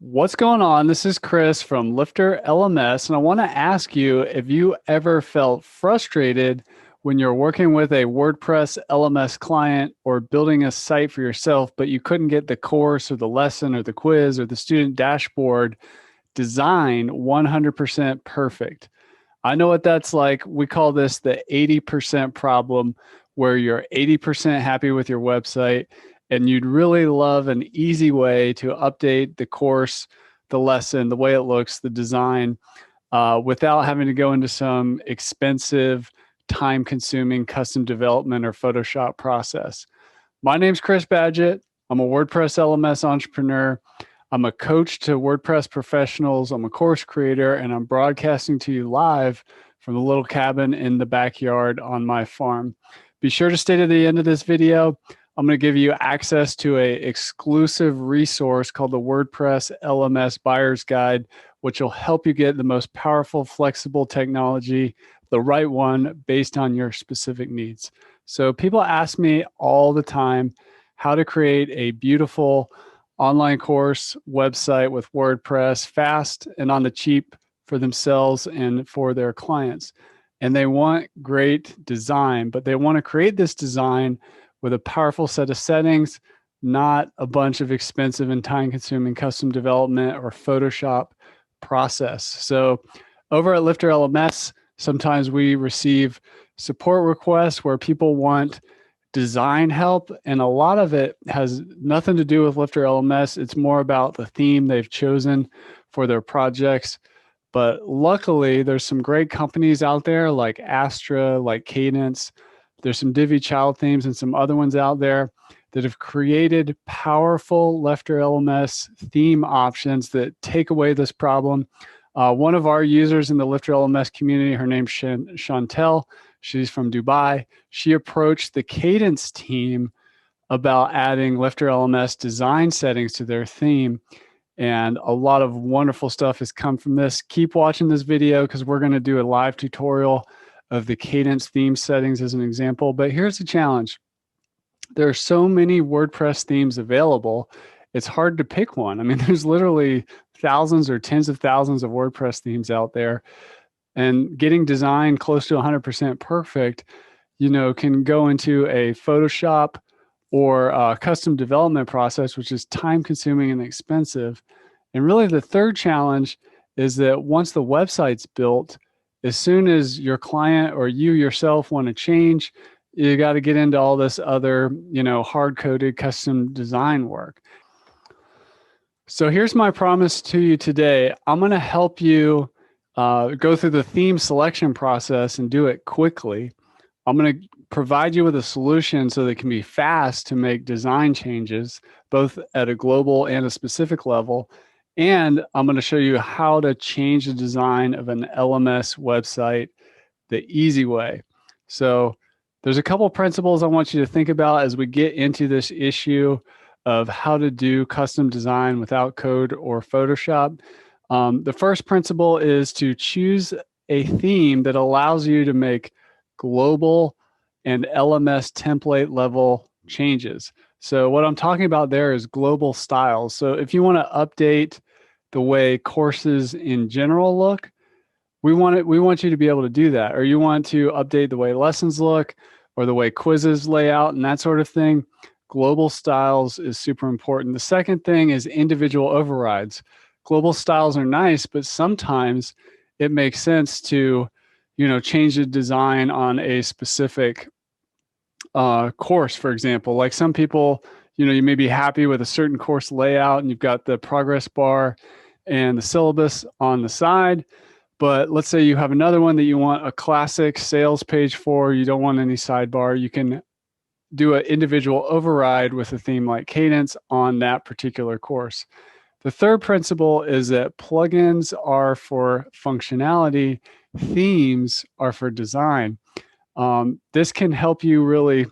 What's going on? This is Chris from LifterLMS, and I want to ask you if you ever felt frustrated when you're working with a WordPress LMS client or building a site for yourself, but you couldn't get the course or the lesson or the quiz or the student dashboard design 100% perfect. I know what that's like. We call this the 80% problem, where you're 80% happy with your website and you'd really love an easy way to update the course, the lesson, the way it looks, the design, without having to go into some expensive, time-consuming custom development or Photoshop process. My name's Chris Badgett. I'm a WordPress LMS entrepreneur. I'm a coach to WordPress professionals. I'm a course creator, and I'm broadcasting to you live from the little cabin in the backyard on my farm. Be sure to stay to the end of this video. I'm going to give you access to an exclusive resource called the WordPress LMS Buyer's Guide, which will help you get the most powerful, flexible technology, the right one based on your specific needs. So people ask me all the time how to create a beautiful online course website with WordPress fast and on the cheap for themselves and for their clients. And they want great design, but they want to create this design with a powerful set of settings, not a bunch of expensive and time-consuming custom development or Photoshop process. So over at LifterLMS, sometimes we receive support requests where people want design help, and a lot of it has nothing to do with LifterLMS. It's more about the theme they've chosen for their projects. But luckily, there's some great companies out there like Astra, like Kadence. There's some Divi child themes and some other ones out there that have created powerful LifterLMS theme options that take away this problem. One of our users in the LifterLMS community, her name's Chantel. She's from Dubai. She approached the Kadence team about adding LifterLMS design settings to their theme. And a lot of wonderful stuff has come from this. Keep watching this video because we're going to do a live tutorial of the Kadence theme settings as an example. But here's the challenge. There are so many WordPress themes available, it's hard to pick one. I mean, there's literally thousands or tens of thousands of WordPress themes out there. And getting design close to 100% perfect, can go into a Photoshop or a custom development process, which is time consuming and expensive. And really the third challenge is that once the website's built, as soon as your client or you yourself want to change, you got to get into all this other, hard-coded custom design work. So here's my promise to you today. I'm going to help you go through the theme selection process and do it quickly. I'm going to provide you with a solution so that it can be fast to make design changes, both at a global and a specific level. And I'm going to show you how to change the design of an LMS website the easy way. So there's a couple principles I want you to think about as we get into this issue of how to do custom design without code or Photoshop. The first principle is to choose a theme that allows you to make global and LMS template level changes. So what I'm talking about there is global styles. So if you want to update the way courses in general look, we want you to be able to do that. Or you want to update the way lessons look or the way quizzes lay out and that sort of thing. Global styles is super important. The second thing is individual overrides. Global styles are nice, but sometimes it makes sense to, change the design on a specific course, for example. Like some people, you may be happy with a certain course layout and you've got the progress bar and the syllabus on the side. But let's say you have another one that you want a classic sales page for, you don't want any sidebar. You can do an individual override with a theme like Kadence on that particular course. The third principle is that plugins are for functionality, themes are for design. This can help you really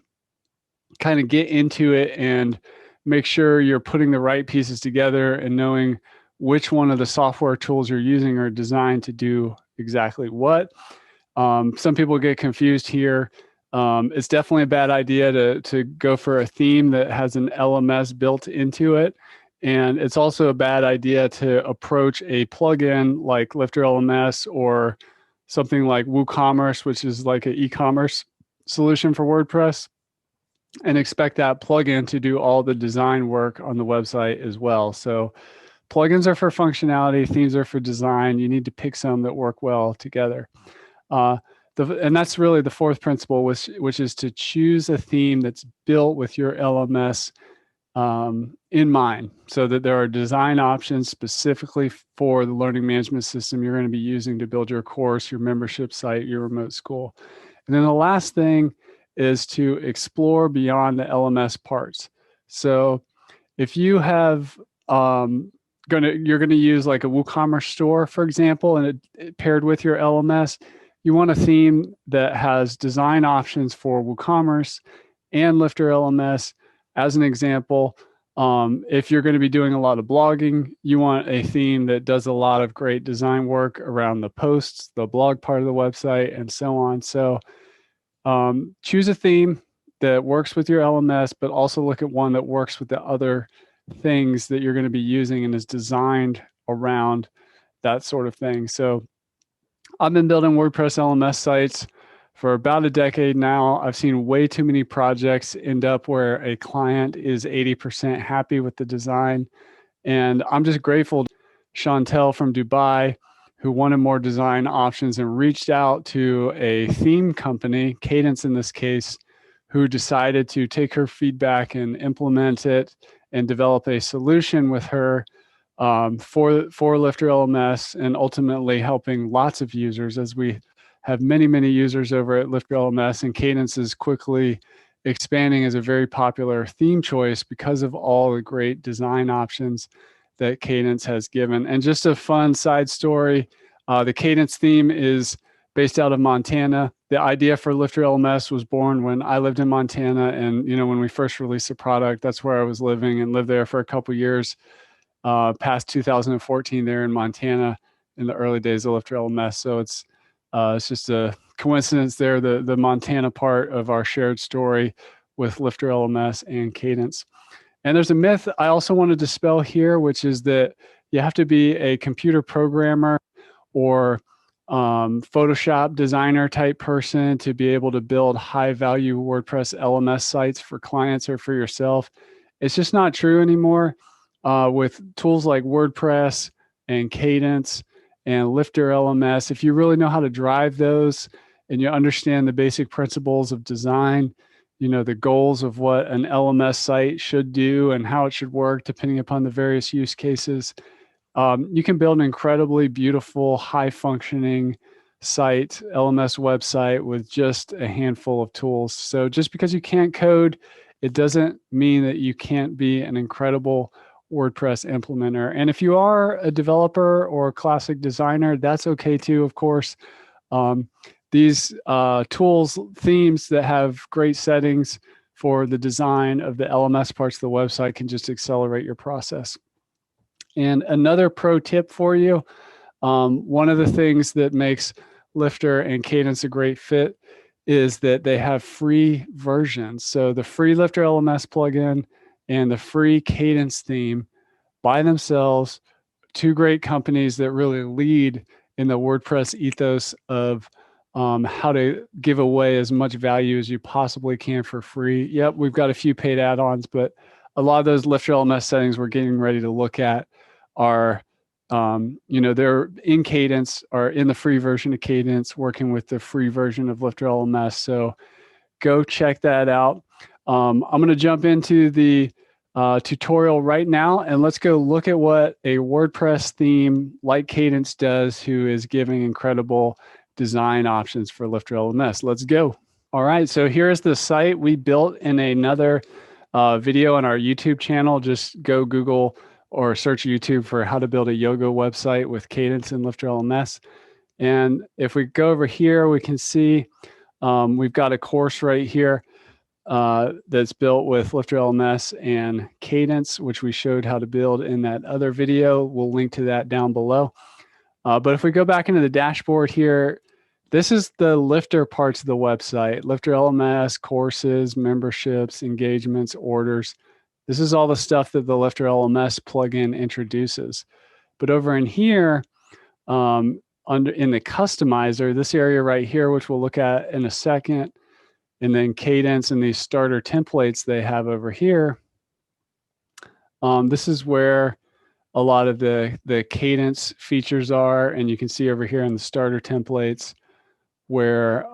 kind of get into it and make sure you're putting the right pieces together and knowing which one of the software tools you're using are designed to do exactly what. Some people get confused here. It's definitely a bad idea to go for a theme that has an LMS built into it And it's also a bad idea to approach a plugin like LifterLMS or something like WooCommerce, which is like an e-commerce solution for WordPress, and expect that plugin to do all the design work on the website as well. So plugins are for functionality, themes are for design. You need to pick some that work well together. And that's really the fourth principle, which is to choose a theme that's built with your LMS in mind, so that there are design options specifically for the learning management system you're going to be using to build your course, your membership site, your remote school. And then the last thing is to explore beyond the LMS parts. So if you have you're going to use like a WooCommerce store, for example, and it paired with your LMS, you want a theme that has design options for WooCommerce and LifterLMS. As an example, if you're going to be doing a lot of blogging, you want a theme that does a lot of great design work around the posts, the blog part of the website, and so on. So choose a theme that works with your LMS, but also look at one that works with the other things that you're going to be using and is designed around that sort of thing. So I've been building WordPress LMS sites for about a decade now. I've seen way too many projects end up where a client is 80% happy with the design. And I'm just grateful to Chantel from Dubai, who wanted more design options and reached out to a theme company, Kadence in this case, who decided to take her feedback and implement it and develop a solution with her for LifterLMS, and ultimately helping lots of users, as we have many, many users over at LifterLMS, and Kadence is quickly expanding as a very popular theme choice because of all the great design options that Kadence has given. And just a fun side story, the Kadence theme is based out of Montana. The idea for LifterLMS was born when I lived in Montana, and when we first released the product, that's where I was living and lived there for a couple years, past 2014 there in Montana in the early days of LifterLMS. So it's just a coincidence there, the Montana part of our shared story with LifterLMS and Kadence. And there's a myth I also want to dispel here, which is that you have to be a computer programmer or Photoshop designer type person to be able to build high value WordPress LMS sites for clients or for yourself. It's just not true anymore. With tools like WordPress and Kadence and LifterLMS, if you really know how to drive those and you understand the basic principles of design, the goals of what an LMS site should do and how it should work depending upon the various use cases, you can build an incredibly beautiful, high-functioning site, LMS website, with just a handful of tools. So just because you can't code, it doesn't mean that you can't be an incredible WordPress implementer. And if you are a developer or a classic designer, that's okay too, of course. These tools, themes that have great settings for the design of the LMS parts of the website can just accelerate your process. And another pro tip for you, one of the things that makes Lifter and Kadence a great fit is that they have free versions. So the free LifterLMS plugin and the free Kadence theme by themselves, two great companies that really lead in the WordPress ethos of how to give away as much value as you possibly can for free. Yep, we've got a few paid add-ons, but a lot of those LifterLMS settings we're getting ready to look at are, they're in Kadence, or in the free version of Kadence, working with the free version of LifterLMS. So go check that out. I'm going to jump into the tutorial right now, and let's go look at what a WordPress theme like Kadence does, who is giving incredible design options for LifterLMS. Let's go. All right, so here's the site we built in another video on our YouTube channel. Just go Google or search YouTube for how to build a yoga website with Kadence and LifterLMS. And if we go over here, we can see we've got a course right here that's built with LifterLMS and Kadence, which we showed how to build in that other video. We'll link to that down below. But if we go back into the dashboard here, this is the Lifter parts of the website: LifterLMS, courses, memberships, engagements, orders. This is all the stuff that the LifterLMS plugin introduces. But over in here, in the customizer, this area right here, which we'll look at in a second, and then Kadence and these starter templates they have over here, this is where a lot of the Kadence features are. And you can see over here in the starter templates where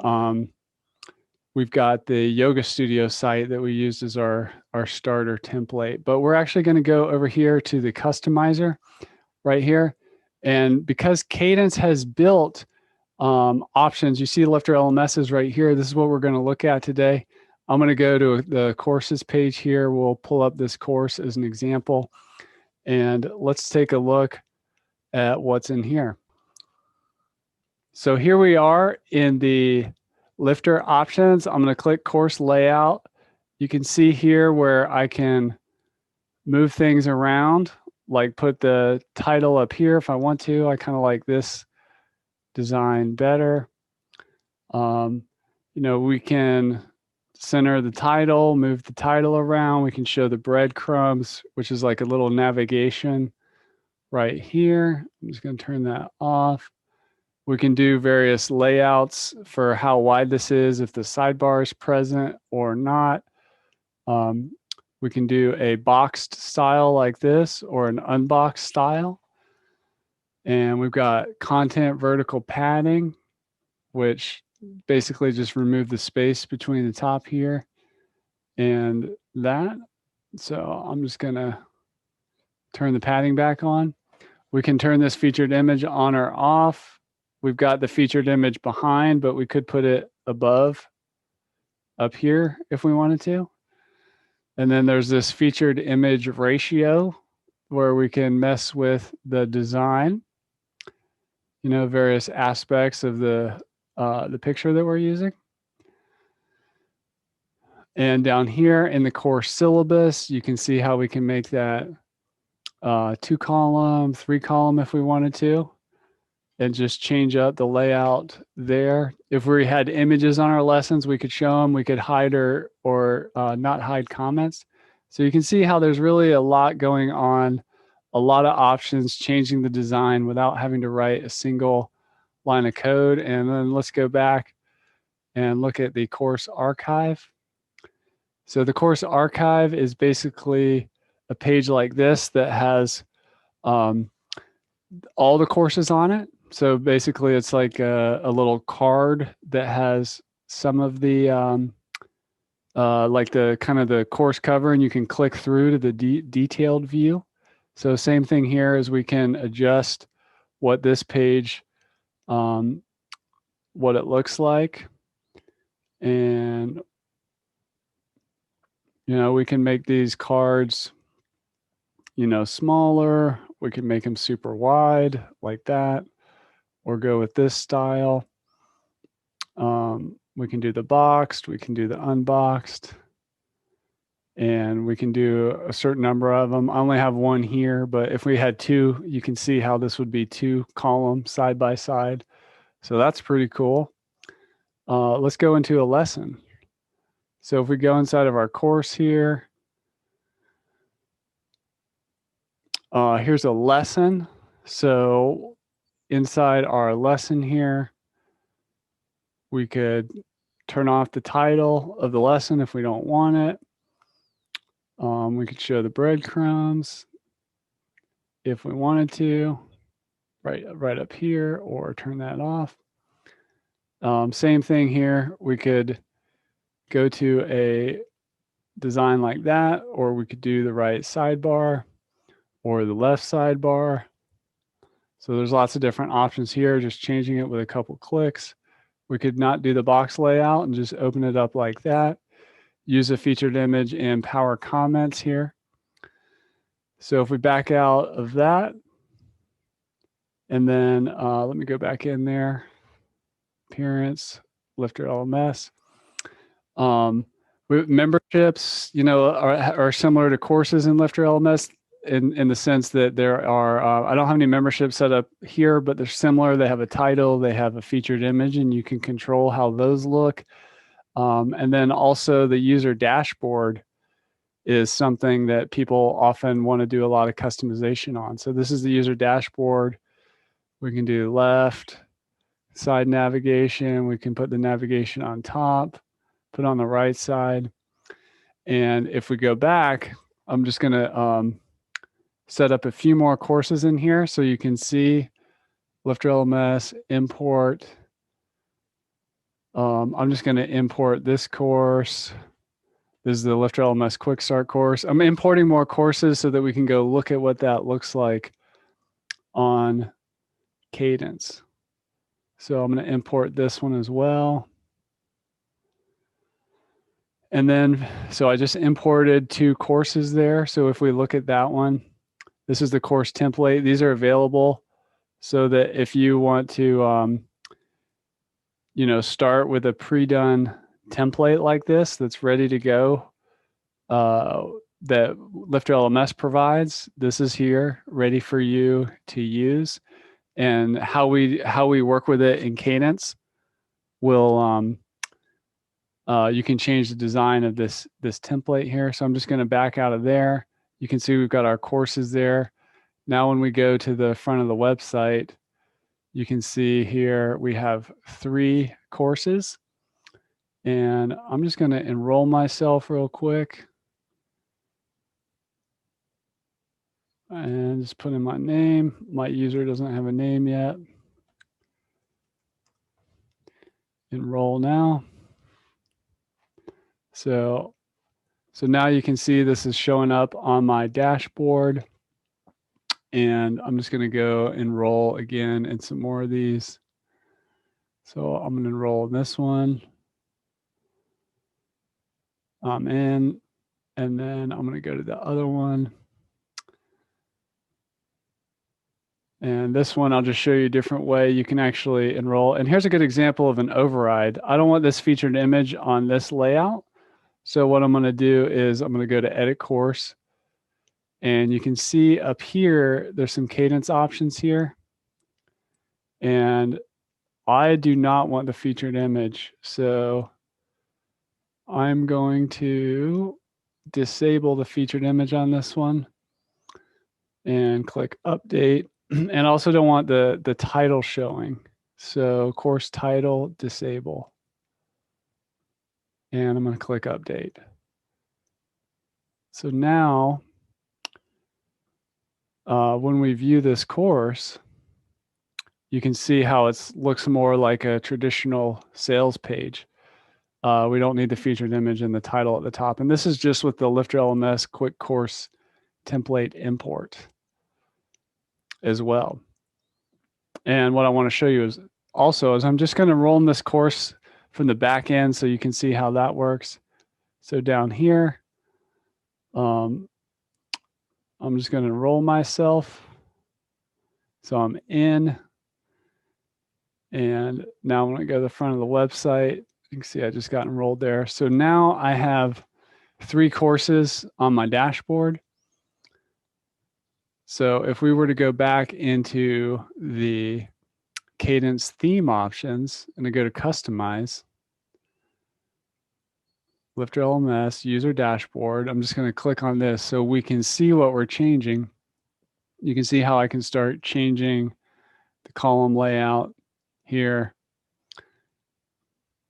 we've got the yoga studio site that we used as our starter template. But we're actually going to go over here to the customizer right here. And because Kadence has built options, you see LifterLMS is right here. This is what we're going to look at today. I'm going to go to the courses page here. We'll pull up this course as an example. And let's take a look at what's in here. So here we are in the Lifter options. I'm going to click course layout. You can see here where I can move things around, like put the title up here if I want to. I kind of like this design better. We can center the title, move the title around. We can show the breadcrumbs, which is like a little navigation right here. I'm just going to turn that off. We can do various layouts for how wide this is, if the sidebar is present or not. We can do a boxed style like this or an unboxed style. And we've got content vertical padding, which basically just remove the space between the top here and that. So I'm just going to turn the padding back on. We can turn this featured image on or off. We've got the featured image behind, but we could put it above up here if we wanted to. And then there's this featured image ratio where we can mess with the design, various aspects of the picture that we're using. And down here in the course syllabus, you can see how we can make that 2-column, 3-column if we wanted to, and just change up the layout there. If we had images on our lessons, we could show them. We could hide or not hide comments. So you can see how there's really a lot going on, a lot of options, changing the design without having to write a single line of code. And then let's go back and look at the course archive. So the course archive is basically a page like this that has all the courses on it. So basically it's like a little card that has some of the like the kind of the course cover, and you can click through to the detailed view. So same thing here, is we can adjust what this page, what it looks like. And, we can make these cards, smaller. We can make them super wide like that, or go with this style. We can do the boxed, we can do the unboxed, and we can do a certain number of them. I only have one here, but if we had two, you can see how this would be 2-column side by side. So that's pretty cool. Let's go into a lesson. So if we go inside of our course here, here's a lesson. So inside our lesson here, we could turn off the title of the lesson if we don't want it. We could show the breadcrumbs if we wanted to, right up here, or turn that off. Same thing here. We could go to a design like that, or we could do the right sidebar or the left sidebar. So there's lots of different options here, just changing it with a couple clicks. We could not do the box layout and just open it up like that. Use a featured image and power comments here. So if we back out of that, and then let me go back in there, appearance, LifterLMS. Memberships, are similar to courses in LifterLMS in the sense that there are, I don't have any memberships set up here, but they're similar. They have a title, they have a featured image, and you can control how those look. And then also the user dashboard is something that people often want to do a lot of customization on. So this is the user dashboard. We can do left, side navigation. We can put the navigation on top, put on the right side. And if we go back, I'm just going to set up a few more courses in here so you can see LifterLMS, import. I'm just going to import this course. This is the LifterLMS Quick Start course. I'm importing more courses so that we can go look at what that looks like on Kadence. So I'm going to import this one as well. And then, so I just imported 2 courses there. So if we look at that one, this is the course template. These are available so that if you want to, you know, start with a pre-done template like this that's ready to go, that LifterLMS provides, this is here ready for you to use. And how we work with it in Kadence will, you can change the design of this template here. So I'm just going to back out of there. You can see we've got our courses there. Now when we go to the front of the website, you can see here we have 3 courses. And I'm just going to enroll myself real quick. And just put in my name. My user doesn't have a name yet. Enroll now. So now you can see this is showing up on my dashboard. And I'm just going to go enroll again in some more of these. So I'm going to enroll in this one. I'm in, and then I'm going to go to the other one. And this one, I'll just show you a different way you can actually enroll. And here's a good example of an override. I don't want this featured image on this layout. So what I'm going to do is I'm going to go to edit course. And you can see up here, there's some Kadence options here. And I do not want the featured image. So I'm going to disable the featured image on this one and click update. And I also don't want the title showing. So course title, disable. And I'm going to click update. So now, when we view this course, you can see how it looks more like a traditional sales page. We don't need the featured image and the title at the top. And this is just with the LifterLMS Quick Course Template Import as well. And what I want to show you is also I'm just going to roll in this course from the back end so you can see how that works. So down here, I'm just going to enroll myself. So I'm in, and now I'm going to go to the front of the website. You can see I just got enrolled there. So now I have 3 courses on my dashboard. So if we were to go back into the Kadence theme options and I go to customize, LifterLMS, user dashboard, I'm just going to click on this so we can see what we're changing. You can see how I can start changing the column layout here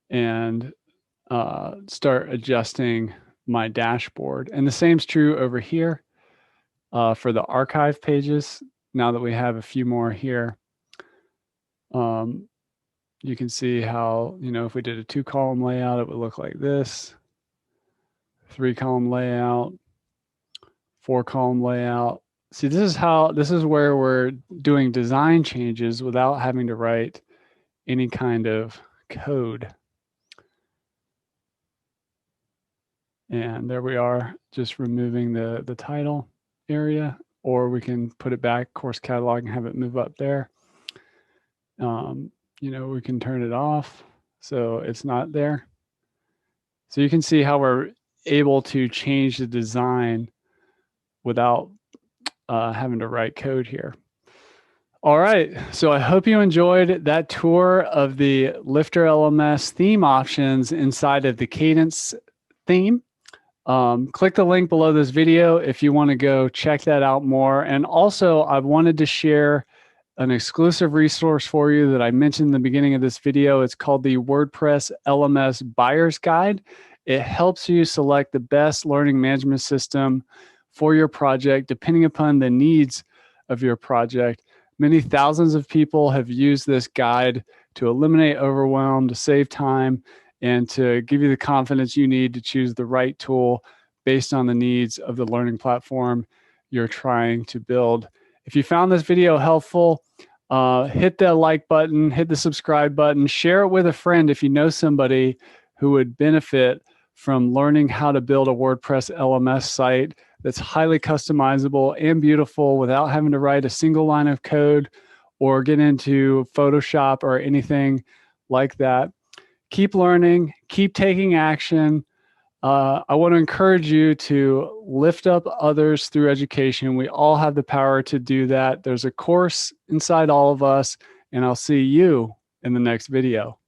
and start adjusting my dashboard. And the same is true over here for the archive pages. Now that we have a few more here, you can see how, you know, if we did a 2-column layout, it would look like this. 3-column layout, 4-column layout. See, this is where we're doing design changes without having to write any kind of code. And there we are, just removing the title area, or we can put it back, course catalog, and have it move up there. You know, we can turn it off so it's not there. So you can see how we're able to change the design without having to write code here. All right, so I hope you enjoyed that tour of the LifterLMS theme options inside of the Kadence theme. Click the link below this video if you want to go check that out more. And also, I wanted to share an exclusive resource for you that I mentioned in the beginning of this video. It's called the WordPress LMS Buyer's Guide. It helps you select the best learning management system for your project, depending upon the needs of your project. Many thousands of people have used this guide to eliminate overwhelm, to save time, and to give you the confidence you need to choose the right tool based on the needs of the learning platform you're trying to build. If you found this video helpful, hit the like button, hit the subscribe button, share it with a friend if you know somebody who would benefit from learning how to build a WordPress LMS site that's highly customizable and beautiful without having to write a single line of code or get into Photoshop or anything like that. Keep learning, keep taking action. I want to encourage you to lift up others through education. We all have the power to do that. There's a course inside all of us, and I'll see you in the next video.